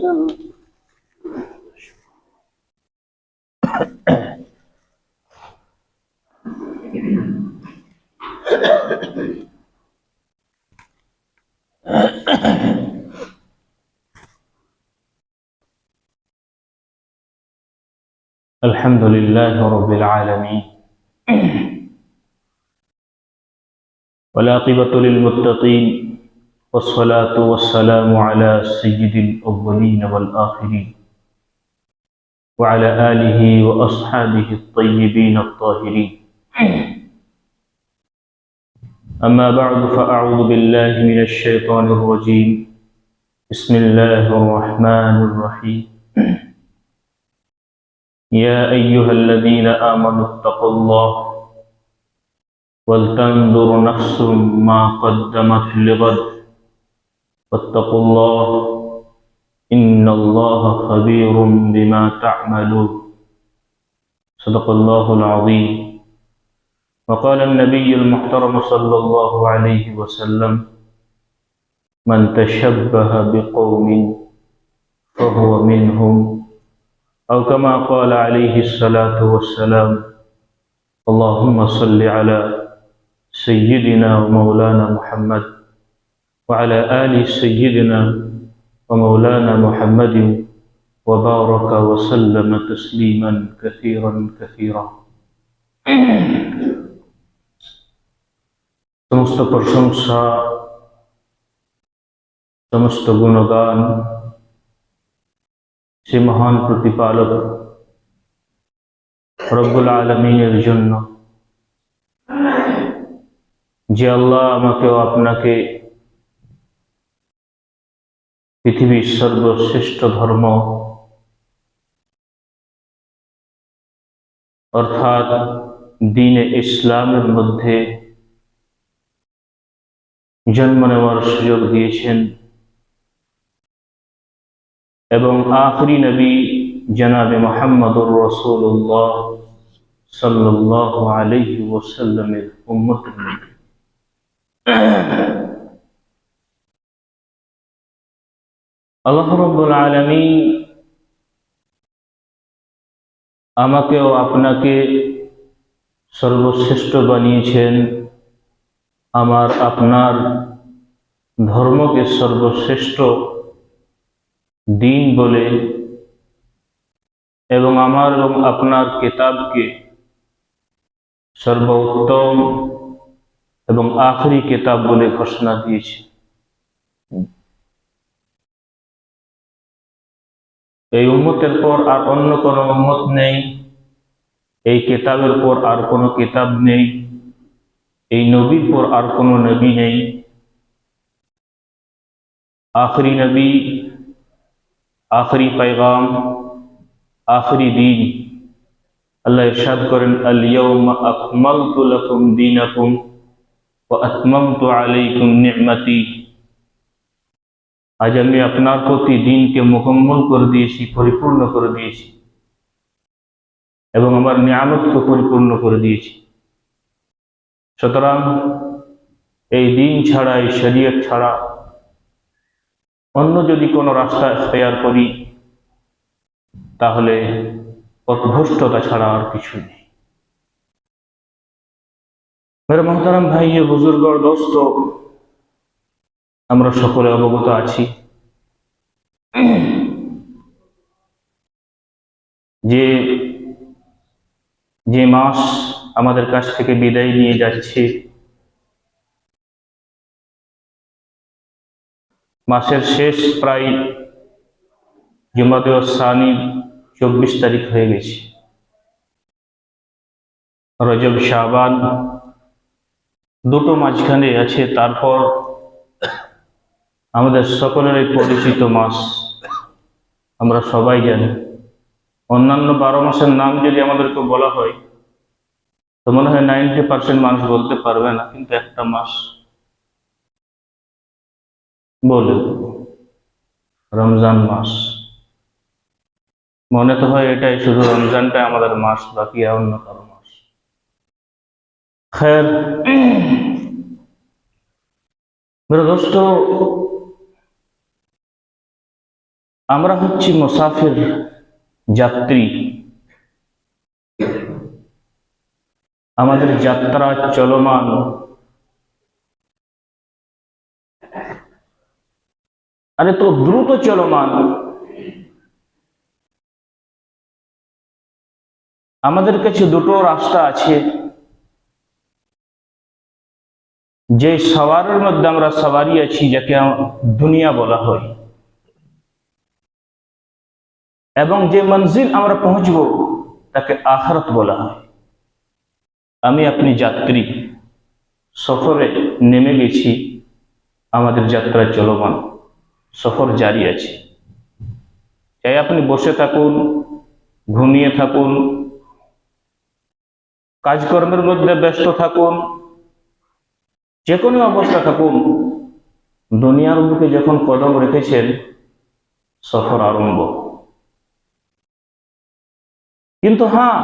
الحمد لله رب العالمين والعاقبة للمتقين والصلاة والسلام على سيد الأولين والآخرين وعلى آله وأصحابه الطيبين الطاهرين أما بعد فأعوذ بالله من الشيطان الرجيم بسم الله الرحمن الرحيم يا أيها الذين آمنوا اتقوا الله ولتنظر نفس ما قدمت لغد واتقوا الله إن الله خبير بما تعملون صدق الله العظيم وقال النبي المحترم صلى الله عليه وسلم من تشبه بقوم فهو منهم أو كما قال عليه الصلاة والسلام اللهم صل على سيدنا ومولانا محمد وعلى آل سيدنا ومولانا محمد وبارك وسلم تسليما كثيرا كثيرا সমস্ত প্রশংসা সমস্ত গুণগান সে মহান প্রতিপালক রব্বুল আলামিনের জন্য, যে আল্লাহ আমাকে ও আপনাকে পৃথিবীর সর্বশ্রেষ্ঠ ধর্ম অর্থাৎ দ্বীনে ইসলামের মধ্যে জন্ম নেওয়ার সুযোগ দিয়েছেন এবং আখরি নবী জনাবে মুহাম্মদুর রাসূলুল্লাহ সাল্লাল্লাহু আলাইহি ওয়াসাল্লামের উম্মতের মধ্যে আল্লাহ রাব্বুল আলামিন আমাকে ও আপনাকে সর্বশ্রেষ্ঠ বানিয়েছেন, আমার আপনার ধর্মকে সর্বশ্রেষ্ঠ দিন বলে এবং আমার এবং আপনার কিতাবকে সর্বোত্তম এবং আখরি কিতাব বলে ঘোষণা দিয়েছে। এই উম্মতের পর আর অন্য কোনো উম্মত নেই, এই কিতাবের পর আর কোনো কিতাব নেই, এই নবীর পর আর কোনো নবী নেই। আখরি নবী, আখরি पैगाम, আখরি দিন। আল্লাহ ইরশাদ করেন আল ইয়াউমা আকমালতু লাকুম দীনাকুম ওয়া আতমামতু আলাইকুম নি'মাতি। আজ আমি আপনার প্রতি দিনকে মুকম্মল করে দিয়েছি, পরিপূর্ণ করে দিয়েছি এবং আমার নিয়ামতকে পরিপূর্ণ করে দিয়েছি। সুতরাং এই দিন ছাড়া, এই শরীয়ত ছাড়া অন্য যদি কোনো রাস্তা ইখতিয়ার করি তাহলে পথভ্রষ্টতা ছাড়া আর কিছু নেই। মেরে মোহতারাম ভাই, বুজুর্গ দোস্ত, আমরা সকলে অবগত আছি যে যে মাস আমাদের কাছ থেকে বিদায় নিয়ে যাচ্ছে, মাসের শেষ প্রায় জুমাতুস সানি 24 তারিখ হয়ে গেছে। রজব শাবান দুটো মাঝখানে আছে, তারপর আমাদের সকলেরই পরিচিত মাস, আমরা সবাই জানি। অন্যান্য 12 মাসের নাম যদি আমাদেরকে বলা হয় তো মনে হয় 90% মানুষ বলতে পারবে না, কিন্তু একটা মাস বলে দেব, রমজান মাস। মনে তো হয় এটাই, শুধু রমজানটাই আমাদের মাস, বাকি অন্য কারো মাস। खैर मेरे दोस्तों, আমরা হচ্ছি মুসাফির, যাত্রী। আমাদের যাত্রা চলমান। আরে তো দ্রুত চলমান। আমাদের কাছে দুটো রাস্তা আছে। যে সওয়ারের মধ্যে আমরা সওয়ারি আছি, যাকে দুনিয়া বলা হয়, এবং যে মঞ্জিল আমরা পৌঁছব তাকে আখিরাত বলা হয়। আমি আপনি যাত্রী, সফরে নেমে গেছি। আমাদের যাত্রা চলমান, সফর জারি আছে। চাই আপনি বসে থাকুন, ঘুমিয়ে থাকুন, কাজকর্মের মধ্যে ব্যস্ত থাকুন, যে কোনো অবস্থা থাকুন, দুনিয়ার বুকে যখন কদম রেখেছেন, সফর আরম্ভ। কিন্তু হ্যাঁ,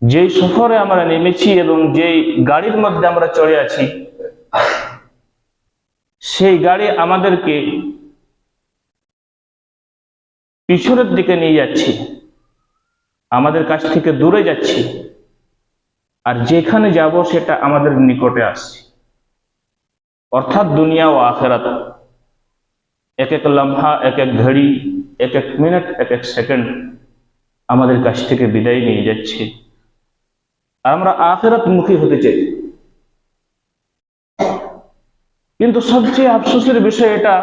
যেই সফরে আমরা নেমেছি এবং যেই গাড়ির মধ্যে আমরা চড়ে আছি, সেই গাড়ি আমাদেরকে পিছনের দিকে নিয়ে যাচ্ছে, আমাদের কাছ থেকে দূরে যাচ্ছে। আর যেখানে যাব সেটা আমাদের নিকটে আসছে, অর্থাৎ দুনিয়া ও আখিরাত। এক এক লম্হা, এক এক ঘড়ি, এক এক মিনিট, এক এক সেকেন্ড আমাদের কাছ থেকে বিদায় নিয়ে যাচ্ছে। আর আমরা আখিরাত মুখী হতে চাই। কিন্তু সবচেয়ে আফসোসের বিষয় এটা,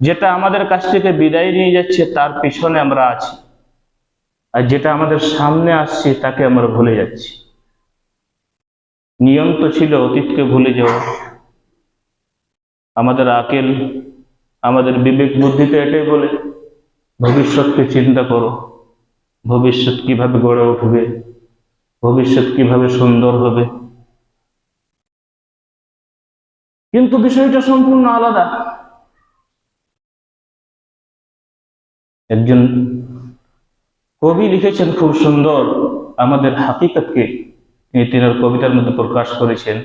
যেটা আমাদের কাছ থেকে বিদায় নিয়ে যাচ্ছে তার পিছনে আমরা আছি, আর যেটা আমাদের সামনে আসছে তাকে আমরা ভুলে যাচ্ছি। নিয়ম তো ছিল অতীতকে ভুলে যাওয়া। আমাদের আকেল, আমাদের বিবেক বুদ্ধি তো এটাই বলে, ভবিষ্যৎকে চিন্তা করো, ভবিষ্যৎ কিভাবে গড়ে উঠবে, ভবিষ্যৎ কিভাবে সুন্দর হবে। কিন্তু বিষয়টা সম্পূর্ণ আলাদা। একজন কবি লিখেছেন খুব সুন্দর আমাদের হাকিকতকে তিনি কবিতার মধ্যে প্রকাশ করেছেন।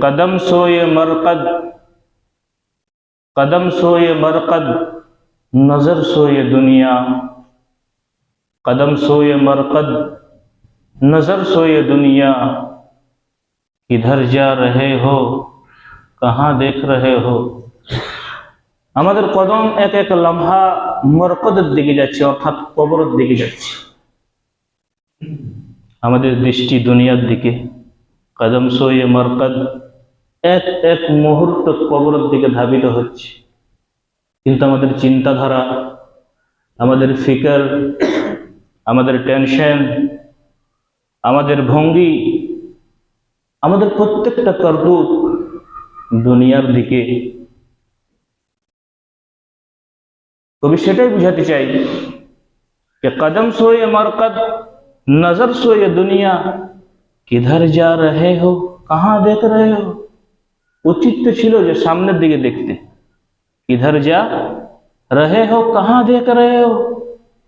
কদম সোয়ে মরকদ, कदम सोए मरकद, नजर सोए दुनिया। कदम सोए मरकद, नजर सोए दुनिया। किधर जा रहे हो, कहाँ देख रहे हो। আমাদের কদম এক এক লম্হা মরকদের দিকে যাচ্ছে, অর্থাৎ কবরের দিকে যাচ্ছে। আমাদের দৃষ্টি দুনিয়ার দিকে। কদম সোয়ে মরকদ, এক এক মুহূর্ত কবরের দিকে ধাবিত হচ্ছে। কিন্তু আমাদের চিন্তাধারা, আমাদের ফিকর, আমাদের টেনশন, আমাদের ভঙ্গি, আমাদের প্রত্যেকটা করতূত দুনিয়ার দিকে। কবি সেটাই বুঝাতে চাই যে কদম সোয়ে মরকদ, নজর সোয়ে দুনিয়া। কিধর যা রহে হো, কাহা দেখ রহে হো। উচিত তো ছিল যে সামনের দিকে দেখতে। কিধর যা রহে হো, কাহা দেখ রহে হো।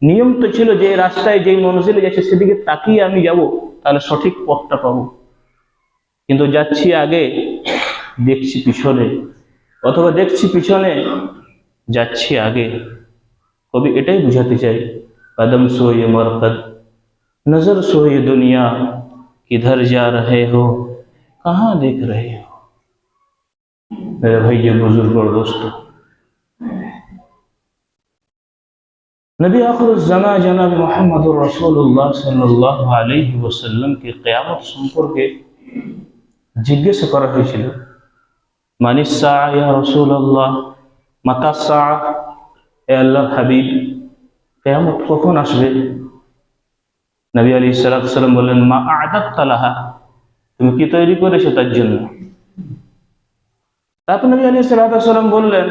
নিয়ম তো ছিল যে রাস্তায় যেই মঞ্জিলে যাচ্ছে সেদিকে তাকিয়ে আমি যাব, তাহলে সঠিক পথটা পাবো। কিন্তু যাচ্ছি আগে, দেখছি পিছনে, অথবা দেখছি পিছনে, যাচ্ছি আগে। কবি এটাই বুঝাতে চাই, কদম সোয়ে মরকদ, नजर सोए दुनिया। किधर जा रहे हो, कहाँ देख रहे हो। मेरे भाई ये बुजुर्ग और दोस्तों, नबी आखिरुज़्ज़मा जनाब मुहम्मदुर रसूलुल्लाह सल्लल्लाहु अलैहि वसल्लम के क़यामत সম্পর্কে জিজ্ঞাসা করা হয়েছিল, মানিস সাআ ইয়া রাসূলুল্লাহ, মাতা সাআ, এ আল্লাহর হাবিব, কিয়ামত কখন আসবে। নবী আলাইহিস সালাম বললেন, মা আ'দাদতা লাহা, তুমি কি তৈরি করেছো তার জন্য। তারপর নবী আলাইহিস সালাম বললেন,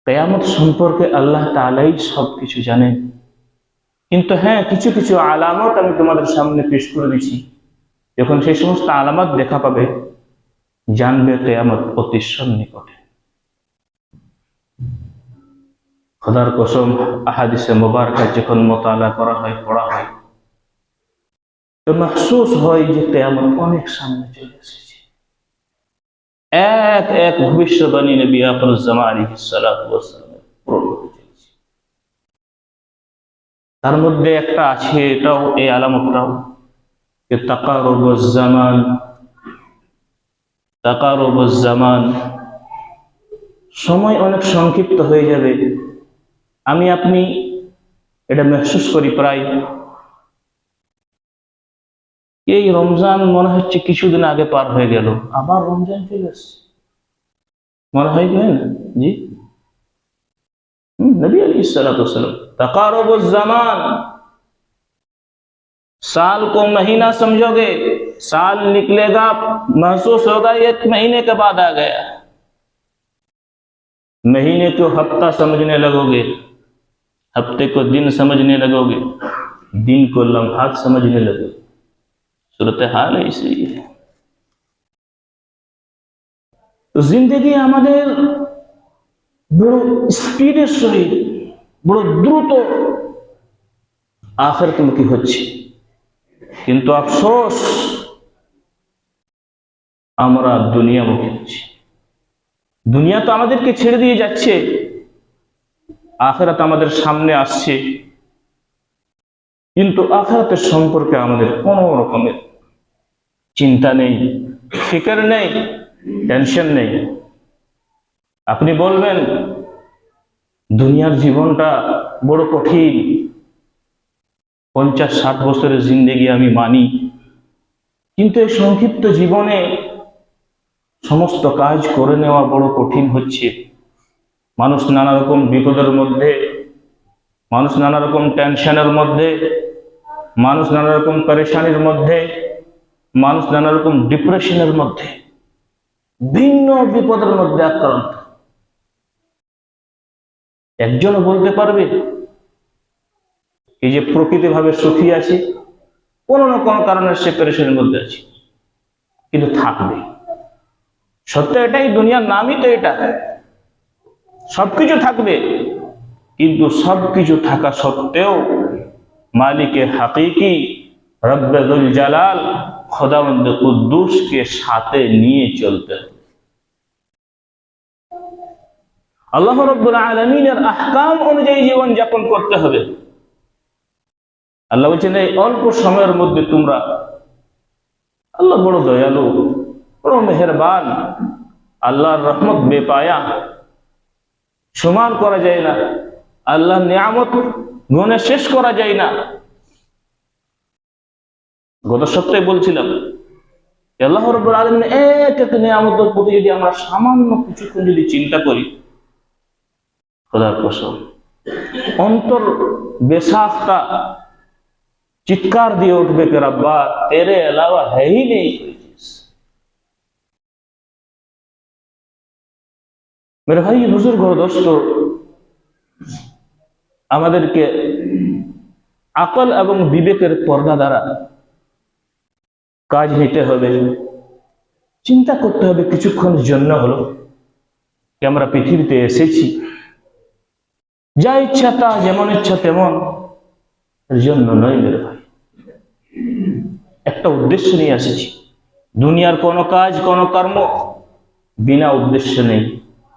কিয়ামত সম্পর্কে আল্লাহ তাআলাই সবকিছু জানেন, কিন্তু হ্যাঁ, কিছু কিছু আলামত আমি তোমাদের সামনে পেশ করে দিচ্ছি। যখন সেই সমস্ত আলামত দেখা পাবে, জানবে কিয়ামত অতি সন্নিকটে। খোদার কসম, আহাদিসে মুবারকা যখন মোতালা করা হয়, পড়া হয়, তো মাহসুস হয় যে কিয়ামত অনেক সামনে চলে এসেছে। এক এক ভবিষ্যবাণী নবী আখিরুজ জামান আলাইহিস সালাতু ওয়াস সালামের পূরণ হতে চলেছে। তার মধ্যে একটা আছে, এটাও এই আলামতটাও, যে তাকারুবুজ জামান, তাকারুবুজ জামান, সময় অনেক সংক্ষিপ্ত হয়ে যাবে। আমি আপনি এটা মেহসুস করি প্রায়। এই রমজান মনে হচ্ছে কিছুদিন আগে পার হয়ে গেল, আবার রমজান চলে আসছে, মনে হয় কি হয় না? জি, नबी अलैहिस्सलाम तकारुबुज ज़मान, साल को महीना समझोगे, साल निकलेगा महसूस होगा 1 महीने के बाद आ गया, महीने को हफ्ता समझने लगोगे, हफ्ते को दिन समझने लगोगे, दिन को लम्हात समझने लगोगे। सूरत हाल ऐसी है। तो जिंदगी আমাদের বড় স্পিডের সহিত, বড় দ্রুত আখিরাতমুখী হচ্ছে, কিন্তু আফসোস আমরা দুনিয়ামুখী হচ্ছি। দুনিয়া তো আমাদেরকে ছেড়ে দিয়ে যাচ্ছে, আখিরাত আমাদের সামনে আসছে, কিন্তু আখিরাতের সম্পর্কে আমাদের কোনো রকমের চিন্তা নেই, ফিকর নেই, টেনশন নেই। আপনি বলবেন দুনিয়ার জীবনটা বড় কঠিন, 50-60 বছরের জিন্দেগি আমি মানি, কিন্তু এই সংক্ষিপ্ত জীবনে সমস্ত কাজ করে নেওয়া বড় কঠিন হচ্ছে। মানুষ নানা রকম বিপদের মধ্যে, মানুষ নানা রকম টেনশনের মধ্যে, মানুষ নানা রকম পেরেশানির মধ্যে, মানুষ নানা রকম ডিপ্রেশনের মধ্যে, ভিন্ন বিপদের মধ্যে আক্রান্ত। একজনও বলতে পারবে এই যে প্রকৃতি ভাবে সুখী আছে, কোনো না কোনো কারণে সে পেরেশানির মধ্যে আছে, কিন্তু থাকবে। সত্য এটাই, দুনিয়ার নামই তো এটা, সবকিছু থাকবে, কিন্তু সবকিছু থাকা সত্ত্বেও মালিকে হাকিকি রব্বে যুল জালাল খোদাবন্দ কুদ্দুসকে সাথে নিয়ে চলতে হবে। আল্লাহ রাব্বুল আলামিনের আহকাম অনুযায়ী জীবন যাপন করতে হবে। আল্লাহ বলছেন এই অল্প সময়ের মধ্যে তোমরা, আল্লাহ বড় দয়ালু, বড় মেহেরবান, আল্লাহর রহমত বেপায়া, সমান করা যায় না, আল্লাহর নিয়ামত গুণে শেষ করা যায় না। গত সপ্তাহে বলছিলাম আল্লাহ রাব্বুল আলামিনের এক এক নিয়ামতের প্রতি যদি আমরা সামান্য কিছুক্ষণ যদি চিন্তা করি, খোদার কসম অন্তর বেসাখতা চিৎকার দিয়ে উঠবে कि रब्बा तेरे अलावा है ही नहीं कोई चीज। मेरे भाई बुजुर्ग और दोस्तों, আমাদেরকে আকল এবং বিবেকের পর্দা দ্বারা কাজ নিতে হবে। চিন্তা করতে হবে কিছুক্ষণের জন্য হলো যে আমরা পৃথিবীতে এসেছি, যা ইচ্ছা তা, যেমন ইচ্ছা তেমন এর জন্য নয় মেরে ভাই, একটা উদ্দেশ্য নিয়ে এসেছি। দুনিয়ার কোনো কাজ, কোনো কর্ম বিনা উদ্দেশ্য নেই।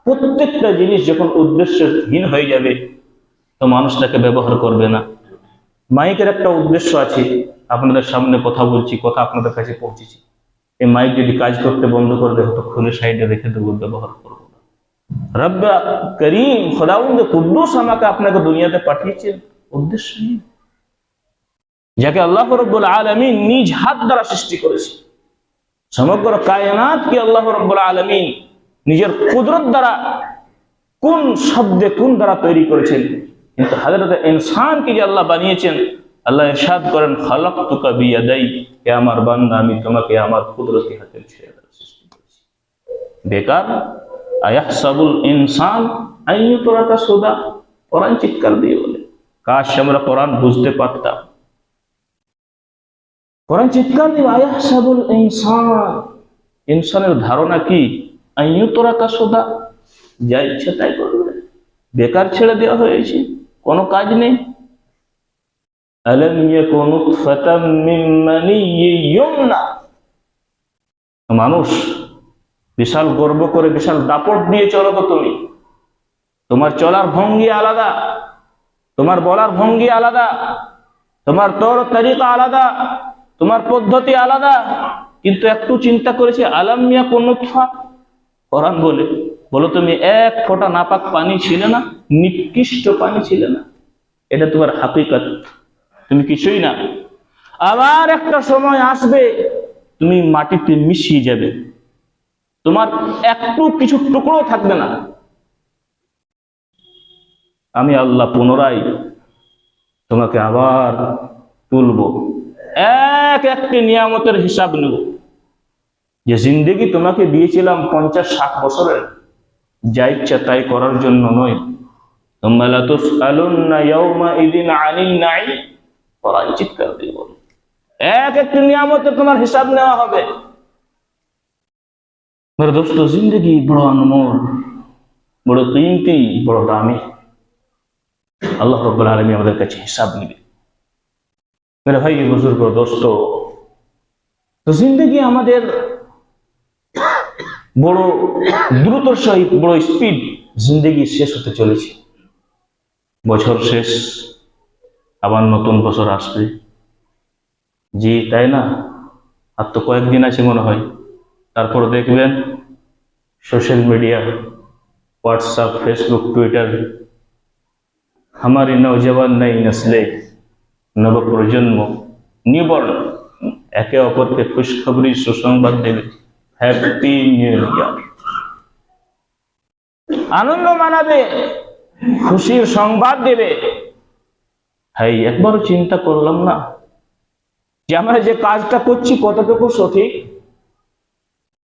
প্রত্যেকটা জিনিস যখন উদ্দেশ্যহীন হয়ে যাবে তো মানুষ তাকে ব্যবহার করবে না। মাইকের একটা উদ্দেশ্য আছে, আপনাদের সামনে কথা বলছি, কথা আপনাদের কাছে পৌঁছেছি, এই মাইক যদি কাজ করতে বন্ধ করে দেয় তো খুলে সাইডে রেখে দেবো, ব্যবহার করবো না। রব্ব করিম খোদাউন্দ কুদ্দুস আমাকে আপনাকে দুনিয়াতে পাঠিয়েছেন উদ্দেশ্য নিয়ে, যাকে আল্লাহ রাব্বুল আলামিন নিজ হাত দ্বারা সৃষ্টি করেছে। সমগ্র কায়নাতকে আল্লাহ রাব্বুল আলামিন নিজের কুদরত দ্বারা কোন শব্দে কোন দ্বারা তৈরি করেছেন, কিন্তু হযরত ইনসানকে যে আল্লাহ বানিয়েছেন, আল্লাহ ইরশাদ করেন খালাকতুকা বিয়াদাই, হে আমার বান্দা আমি তোমাকে আমার কুদরতি হাতের ছেড়ে দ্বারা সৃষ্টি করেছি। বেকার আয়াহসাবুল ইনসান আইয়ুতরাকা সুদা, কোরআন চিৎকার দিয়ে বলে, কাশ আমরা কোরআন বুঝতে পারতাম। কোরআন চিৎকার দিয়ে আয়াহসাবুল ইনসান, ইনসানের ধারণা কি? আইয়ুতরাকা সুদা, যা ইচ্ছা তাই করবে, বেকার ছেড়ে দেওয়া হয়েছে, কোনো কাজ নেই। আলাম ইয়াকুন নুতফাতাম মিন মানিয়্যিন ইউমনা, মানুষ বিশাল গর্ব করে বিশাল দাপট দিয়ে চলো তো তুমি। তোমার চলার ভঙ্গি আলাদা, তোমার বলার ভঙ্গি আলাদা, তোমার তরিকা আলাদা, তোমার পদ্ধতি আলাদা। কিন্তু একটু চিন্তা করেছে আলাম ইয়াকুন নুতফা, কোরআন বলো তুমি এক ফোঁটা নাপাক পানি ছিলে না, নিকৃষ্ট পানি ছিলে না। এটা তোমার হাকিকত, তুমি কিছুই না। আবার একটা সময় আসবে তুমি মাটিতে মিশিয়ে যাবে, তোমার একটু কিছু টুকরো থাকবে না। আমি আল্লাহ পুনরায় তোমাকে আবার তুলবো, একটি নিয়ামতের হিসাব নেব। যে জিন্দেগি তোমাকে দিয়েছিলাম 50-60 বছরের, যা ইচ্ছা তাই করার জন্য নয়। তোমরা লা তুসআলুন্না ইয়াউমাইযিন আনিন নাঈম, কোরআন চিৎকার দিয়ে বলে একটি নিয়ামতের তোমার হিসাব নেওয়া হবে। मेरे दोस्तों, जिंदगी बड़ा अनमोल, बड़ा कीमती, बड़ा दामी। আল্লাহ রাব্বুল আলামিন আমাদের কাছে হিসাব নেবে। मेरे भाई बुजुर्ग दोस्तों, তো জিন্দেগি আমাদের বড় দ্রুতর সহিত, বড় স্পিড জিন্দেগি শেষ হতে চলেছে। বছর শেষ, আবার নতুন বছর আসবে। জি তাই না? আর তো কয়েকদিন আছে মনে হয়। তারপর দেখবেন social media, WhatsApp, Facebook, Twitter, हमारी नौजवान नई नस्लें, नव प्रजन्म, নিউবর্ন একে অপরকে খুশখবরি সুসংবাদ দেবে, হ্যাপি নিউ ইয়ার, আনন্দ মানাবে, খুশির সংবাদ দেবে। হাই, একবারও চিন্তা করলাম না যে আমরা যে কাজটা করছি কতটুকু সঠিক?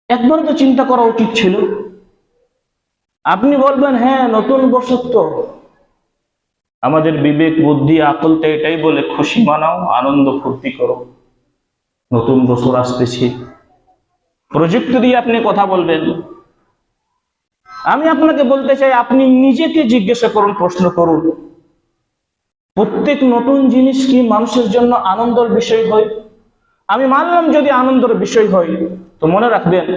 একবারও তো চিন্তা করা উচিত ছিল। আপনি বলবেন হ্যাঁ নতুন বর্ষ, তো আমাদের বিবেক বুদ্ধি আকল তো এটাই বলে খুশি মানাও, আনন্দ ফুর্তি করো, নতুন বছর আসতেছে। প্রযুক্তি দিয়ে আপনি কথা বলবেন। আমি আপনাকে বলতে চাই, আপনি নিজেকে জিজ্ঞাসা করুন, প্রশ্ন করুন, প্রত্যেক নতুন জিনিস কি মানুষের জন্য আনন্দের বিষয় হয়? আমি মানলাম যদি আনন্দের বিষয় হয়, তো মনে রাখবেন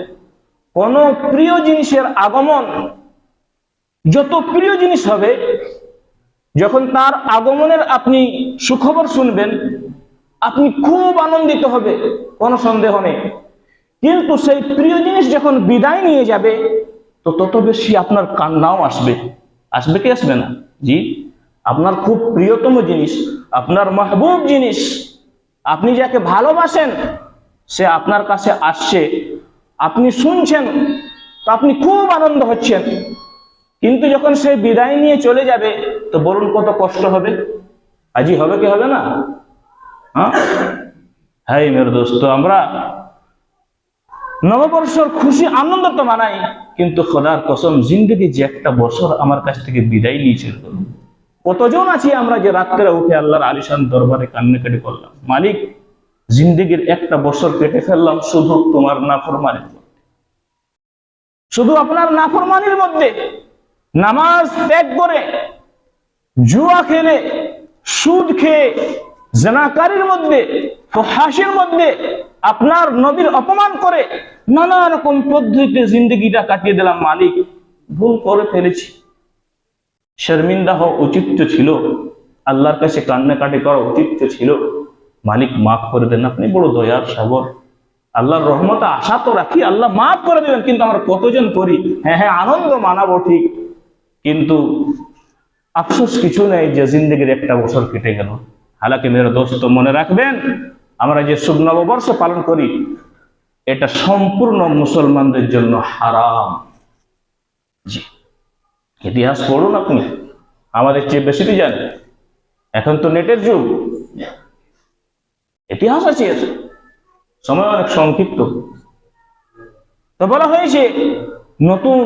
কোন প্রিয় জিনিসের আগমন যত প্রিয় জিনিস হবে, যখন তার আগমনের আপনি সুখবর শুনবেন, আপনি খুব আনন্দিত হবে, কোনো সন্দেহ নেই। কিন্তু সেই প্রিয় জিনিস যখন বিদায় নিয়ে যাবে, তো তত বেশি আপনার কান্নাও আসবে। আসবে কি আসবে না? জি, আপনার খুব প্রিয়তম জিনিস, আপনার মাহবুব জিনিস, আপনি যাকে ভালোবাসেন, সে আপনার কাছে আসছে, আপনি শুনছেন, তো আপনি খুব আনন্দ হচ্ছেন। কিন্তু যখন সে বিদায় নিয়ে চলে যাবে, তো বলুন কত কষ্ট হবে? আজই হবে কি হবে না? হ্যাঁ মেরে দোস্ত, আমরা নববর্ষর খুশি আনন্দ তো মানাই, কিন্তু খোদার কসম জিন্দগি যে একটা বছর আমার কাছ থেকে বিদায় নিয়েছিল, কতজন আছি আমরা যে রাত্রে উঠে আল্লাহর আলিশান দরবারে কান্নাকাটি করলাম, মালিক জিন্দগির একটা বছর কেটে ফেললাম শুধু তোমার নাফরমানির মধ্যে, শুধু আপনার নাফরমানির মধ্যে, নামাজ ত্যাগ করে, জুয়া খেলে, সুদ খেয়ে, জানাকারীর মধ্যে, ফাহিশের মধ্যে, আপনার নবীর অপমান করে, নানা রকম পদ্ধতিতে জিন্দগিটা কাটিয়ে দিলাম। মালিক ভুল করে ফেলেছি, শর্মিন্দা হওয়া উচিত ছিল, আল্লাহর কাছে কান্নাকাটি করা উচিত ছিল। মালিক মাফ করে দেন, আপনি বড় দয়ার সাগর। আল্লাহর রহমতে আশা তো রাখি, আল্লাহ মাফ করে দেবেন। কিন্তু আমরা কতজন করি, হ্যাঁ হ্যাঁ আনন্দ মানাবো ঠিক, কিন্তু আফসোস কিছু নেই যে জিন্দগির একটা বছর কেটে গেল। হালাকি মেরে দোস্ত, মনে রাখবেন আমরা যে শুভ নববর্ষ পালন করি, এটা সম্পূর্ণ মুসলমানদের জন্য হারাম। জি, ইতিহাস পড়ুন আপনি, আমাদের চেয়ে বেশি কি জানেন? এখন তো নেটের যুগ, ইতিহাস আছে, সময় অনেক সংক্ষিপ্ত। তো বলা হয়েছে নতুন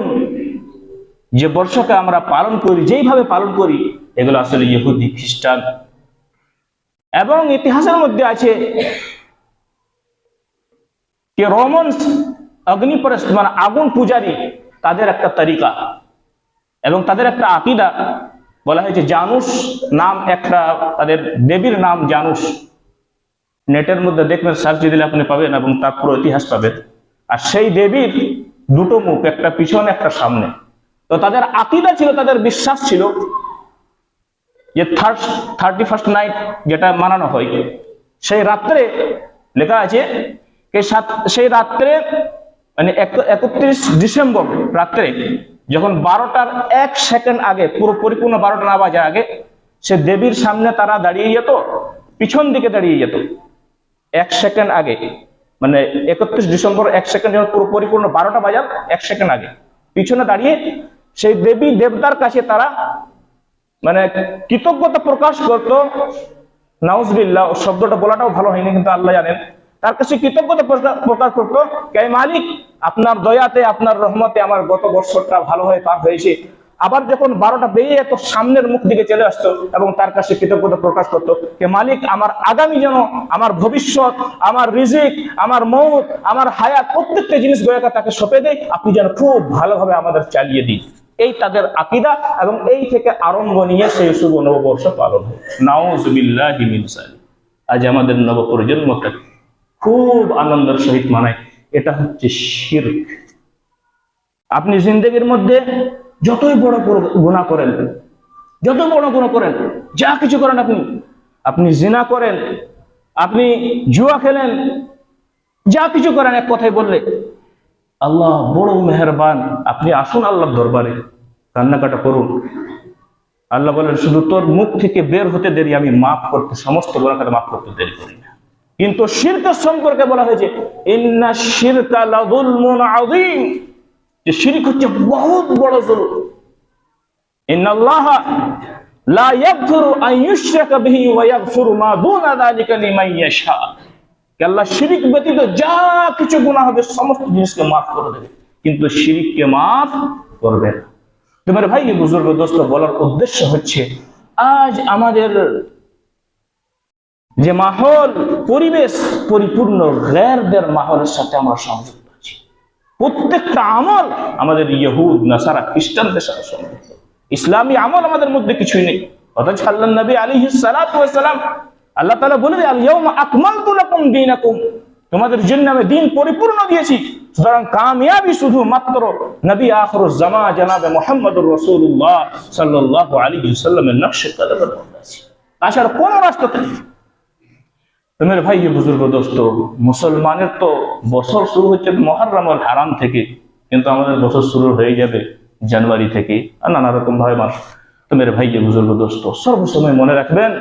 যে বর্ষকে আমরা পালন করি, যেইভাবে পালন করি, এগুলো আসলে ইহুদি, খ্রিস্টান, এবং ইতিহাসের মধ্যে আছে যে রোমানস অগ্নিপরস্ত, মানে আগুন পূজারী, তাদের একটা তরিকা এবং তাদের একটা আকীদা। বলা হয়েছে জানুস নাম একটা, তাদের দেবীর নাম জানুস। নেটের মধ্যে দেখবেন, সার্চ দিলে আপনি পাবেন এবং তার পুরো ইতিহাস পাবেন। আর সেই দেবীর দুটো মুখ, একটা পিছনে একটা সামনে। তো তাদের আকীদা ছিল, তাদের বিশ্বাস ছিল যে 31st নাইট যেটা মানানো হয়, সেই রাত্রে লেখা আছে সেই রাত্রে মানে 31 ডিসেম্বর রাত্রে যখন 12টার 1 সেকেন্ড আগে, পুরো পরিপূর্ণ 12টা না বাজার আগে, সে দেবীর সামনে তারা দাঁড়িয়ে যেত, পিছন দিকে দাঁড়িয়ে যেত 1 সেকেন্ড আগে, মানে 31 ডিসেম্বর 1 সেকেন্ড যখন পুরো পরিপূর্ণ 12টা বাজার 1 সেকেন্ড আগে পিছনে দাঁড়িয়ে সেই দেবী দেবতার কাছে তারা মানে কৃতজ্ঞতা প্রকাশ করত। নাউজুবিল্লাহ, শব্দটা বলাটাও ভালো হয়নি, কিন্তু আল্লাহ জানেন। তার কাছে কৃতজ্ঞতা প্রকাশ করতো, কে মালিক, আপনার দয়াতে আপনার রহমতে আমার গত বছরটা ভালোভাবে পার হয়েছে। আবার যখন 12টা বেরিয়ে যেত, সামনের মুখ দিকে চলে আসতো এবং তার কাছে কৃতজ্ঞতা প্রকাশ করতো, কে মালিক, আমার আগামী যেন, আমার ভবিষ্যৎ, আমার রিজিক, আমার মৌত, আমার হায়াত, প্রত্যেকটা জিনিস গোয়াকে তাকে সঁপে দেয়, আপনি যেন খুব ভালোভাবে আমাদের চালিয়ে দিন। এই তাদের আকীদা, এবং এই থেকে আরম্ভ নিয়ে সেই শুভ নববর্ষ পালন হয়। নাউজুবিল্লাহি মিন যালিক। আজ আমাদের নবপ্রজন্মটা খুব আনন্দের সহিত মানায়, এটা হচ্ছে শিরক। আপনি জিন্দেগির মধ্যে যতই বড় গুনাহ করেন, যত বড় গুনাহ করেন, যা কিছু করেন, আপনি জিনা করেন, আপনি জুয়া খেলেন, যা কিছু করেন, এক কথায় বললে আল্লাহ বড় মেহেরবান, আপনি আসুন আল্লাহর দরবারে কান্নাকাটা করুন। আল্লাহ বলেন, শুধু তোর মুখ থেকে বের হতে দেরি, আমি মাফ করতে, সমস্ত গুনাহকে মাফ করতে দেরি করি না। কিন্তু শিরকের সম্পর্কে বলা হয়েছে ইন্না শিরকা লাযুলমুন আযীম, যে শিরক হচ্ছে বহুত বড় জুলম। ইন্নাল্লাহা লা ইয়াগফিরু আন ইউশরাকা বিহি ওয়া ইয়াগফিরু মা দুনা যালিকা লিমান ইয়াশা। আল্লাহ শিরক ব্যতীত যা কিছু গুনাহ হবে সমস্ত জিনিসকে মাফ করে দেবে, কিন্তু শিরককে মাফ করবে না। তোমার ভাই বুজুর্গ দোস্ত, বলার উদ্দেশ্য হচ্ছে আজ আমাদের যে মাহল, পরিবেশ পরিপূর্ণ গैरদের মাহলের সাথে আমরা সংযুক্ত আছি। প্রত্যেকটা আমল আমাদের ইহুদ, নাসারা, খ্রিস্টানদের সাথে সংযুক্ত। ইসলামী আমল আমাদের মধ্যে কিছুই নেই। অথচ আল্লাহ নবী আলাইহিস সালাতু ওয়াস সালাম, আল্লাহ তাআলা বলেন, আল ইয়াউমা আকমালতু লাকুম দীনাকুম, তোমাদের জন্য আমি দিন পরিপূর্ণ দিয়েছি। সুতরাং কামিয়াবি শুধু মাত্র নবী আখিরুজ জামান জনাবে মুহাম্মদুর রাসূলুল্লাহ সাল্লাল্লাহু আলাইহি ওয়াসাল্লামের নকশে কদমের মধ্যে আছে, তাছাড়া কোন রাস্তা নেই। তোমার ভাই বুজুর্গ দোস্ত, মুসলমানের তো বছর শুরু হচ্ছে মুহররমুল হারাম থেকে, কিন্তু আমাদের বছর শুরু হয়ে যাবে জানুয়ারি থেকে, আর নানা রকম ভাবে মাস। তোমার ভাই বুজুর্গ দোস্ত, সর্বসময় মনে রাখবেন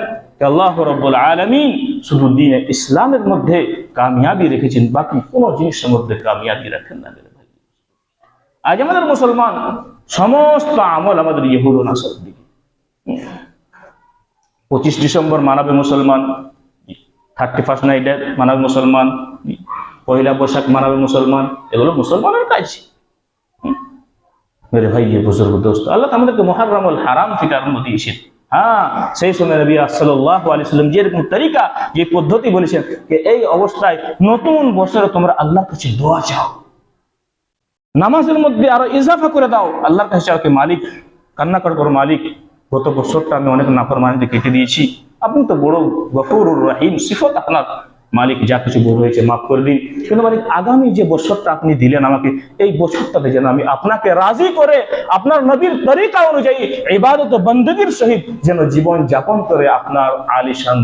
আল্লাহ রাব্বুল আলামিন শুধু দ্বীনে ইসলামের মধ্যে কামিয়াবি রেখেছেন, বাকি কোন জিনিসের মধ্যে কামিয়াবি রাখেন না। আজ আমাদের মুসলমান সমস্ত আমল আমাদের ইহুদ ও নাসারার দিকে। 25 ডিসেম্বর মানাবে মুসলমান, 31st নাইট মানাবে মুসলমান, পয়লা বৈশাখ মানাবে মুসলমান, এগুলো মুসলমানের কাজ। মেরে ভাই বুজুর্গ দোস্ত, আল্লাহ আমাদেরকে মুহররমুল হারাম থেকে আরম্ভ দিয়েছেন। হ্যাঁ, সেই সময় নবী সাল্লাল্লাহু আলাইহি সাল্লাম যেরকম তরিকা, যে পদ্ধতি বলেছেন, যে এই অবস্থায় নতুন বছরে তোমরা আল্লাহর কাছে দোয়া চাও, নামাজের মধ্যে আরো ইজাফা করে দাও, আল্লাহর কাছে চাও, মালিক, কান্নাকাট করো, মালিক গত বছরটা আমি অনেক নাফরমানিতে কেটে দিয়েছি, আপনি তো বড় গফুরুর রহিম, সিফত আপনার, মালিক যা কিছু ভুল হয়েছে মাফ করে দিন। কিন্তু মালিক, আগামী যে বছরটা আপনি দিলেন আমাকে, এই বছরটাতে যেন আমি আপনাকে রাজি করে আপনার নবীর তরিকা অনুযায়ী ইবাদত ও বندگির সহিত যেন জীবন যাপন করে আপনার আলিশান